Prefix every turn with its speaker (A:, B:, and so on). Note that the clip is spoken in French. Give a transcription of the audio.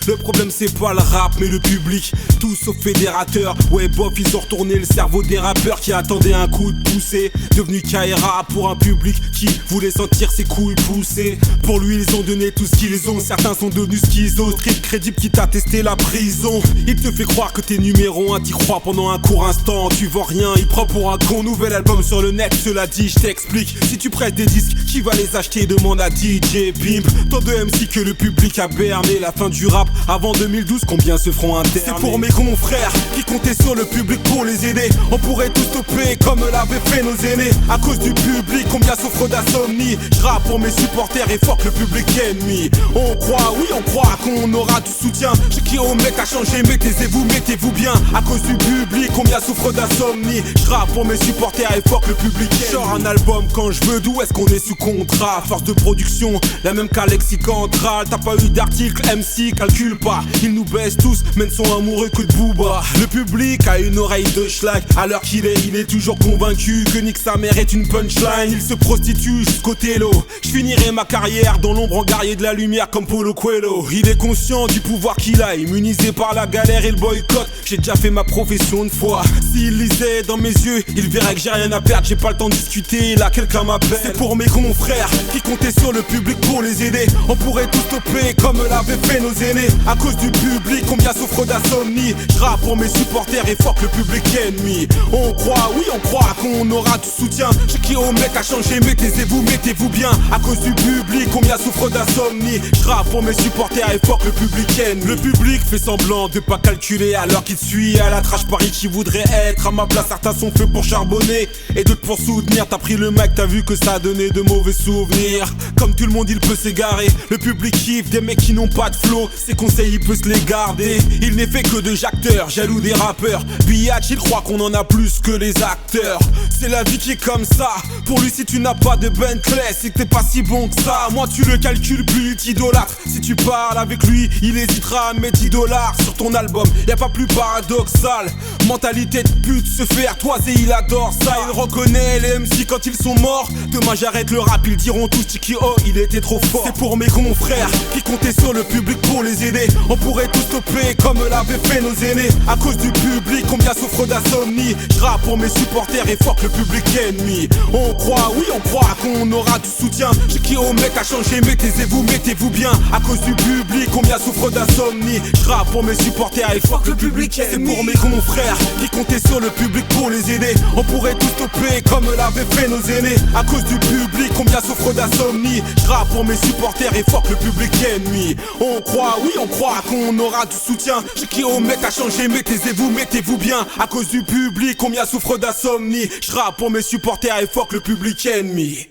A: Le problème c'est pas le rap mais le public. Tous sauf fédérateurs. Ouais bof, ils ont retourné le cerveau des rappeurs qui attendaient un coup de poussée. Devenu Kaira pour un public qui voulait sentir ses couilles pousser. Pour lui ils ont donné tout ce qu'ils ont. Certains sont devenus schizo. Street crédible qui t'a testé la prison. Il te fait croire que t'es numéro 1. T'y crois pendant un court instant. Tu vends rien, il prend pour un con. Nouvel album sur le net, cela dit je t'explique. Si tu prêtes des disques, qui va les acheter? Demande à DJ Pimp. Tant de MC que le public a berné. La fin du rap avant 2012, combien se feront interner? C'est pour mes confrères qui comptaient sur le public pour les aider. On pourrait tout stopper comme l'avaient fait nos aînés. À cause du public, combien souffrent d'insomnie. Je rappe pour mes supporters et fuck le public ennemi. On croit, oui on croit qu'on aura du soutien. Ceux qui omettent à changer, mettez-vous bien. À cause du public, combien souffrent d'insomnie. Je rappe pour mes supporters et fuck le public ennemi. Genre un album quand je veux, d'où est-ce qu'on est sous contrat? Force de production, la même qu'Alexis Cantral. T'as pas eu d'article, MC, calcule pas. Ils nous baissent tous, mais ne sont amoureux que de Booba. Le public a une oreille de schlag. À l'heure qu'il est, il est toujours convaincu que Nick sa mère est une punchline. Il se prostitue jusqu'au télo. Je finirai ma carrière dans l'ombre en guerrier de la lumière comme Paulo Coelho. Il est conscient du pouvoir qu'il a, immunisé par la galère et le boycott. J'ai déjà fait ma profession de foi. S'il lisait dans mes yeux, il verrait que j'ai rien à perdre. J'ai pas le temps de discuter, là quelqu'un m'appelle. C'est pour mes confrères qui comptaient sur le public pour les aider. On pourrait tout stopper comme l'avaient fait nos aînés. À cause du public, combien souffrent d'insomnie. Je rappe pour mes supporters et fuck le public ennemi. On croit, oui on croit qu'on aura du soutien. Ceux qui omettent à changer, mettez-vous bien. À cause du public, combien souffrent d'insomnie. Je rappe pour mes supporters et fuck le public ennemi. Le public fait semblant de pas calculer alors qu'il suit à la trash Paris qui voudrait être à ma place. Certains sont faits pour charbonner et d'autres pour soutenir. T'as pris le mic, t'as vu que ça a donné de mauvais souvenirs. Comme tout le monde il peut s'égarer. Le public kiffe des mecs qui n'ont pas de flow. Ses conseils il peut se les garder. Il n'est fait que de jacteurs, jaloux des rappeurs. Biatch il croit qu'on en a plus que les acteurs. C'est la vie qui est comme ça. Pour lui si tu n'as pas de Bentley, c'est que t'es pas si bon que ça. Moi tu le calcules plus, t'idolâtres. Si tu parles avec lui, il hésitera à mettre 10 dollars sur ton album. Y'a pas plus paradoxal. Mentalité de pute se faire toiser, il adore ça. Il reconnaît les MC quand ils sont morts. Demain j'arrête le rap, ils diront tous Tiki oh il était trop fort. C'est pour mes confrères qui comptaient sur le public pour les aider. On pourrait tout stopper comme l'avaient fait nos aînés. À cause du public, combien souffrent d'insomnie. Je rappe pour mes supporters et fuck le public ennemi. On croit, oui on croit qu'on aura du soutien. Ceux qui omettent à changer, mettez-vous bien. À cause du public, combien souffrent d'insomnie. Je rappe pour mes supporters et fuck le public ennemi. C'est pour mes confrères qui comptaient sur le public pour les aider. On pourrait tout stopper comme l'avaient fait nos aînés. À cause du public, combien souffrent d'insomnie. Je rappe pour mes supporters et fuck le public ennemi. On croit, oui on croit qu'on aura du soutien. Ceux qui omettent à changer, mettez-vous bien. À cause du public, combien souffrent d'insomnie. Je rappe pour mes supporters et fuck le public ennemi.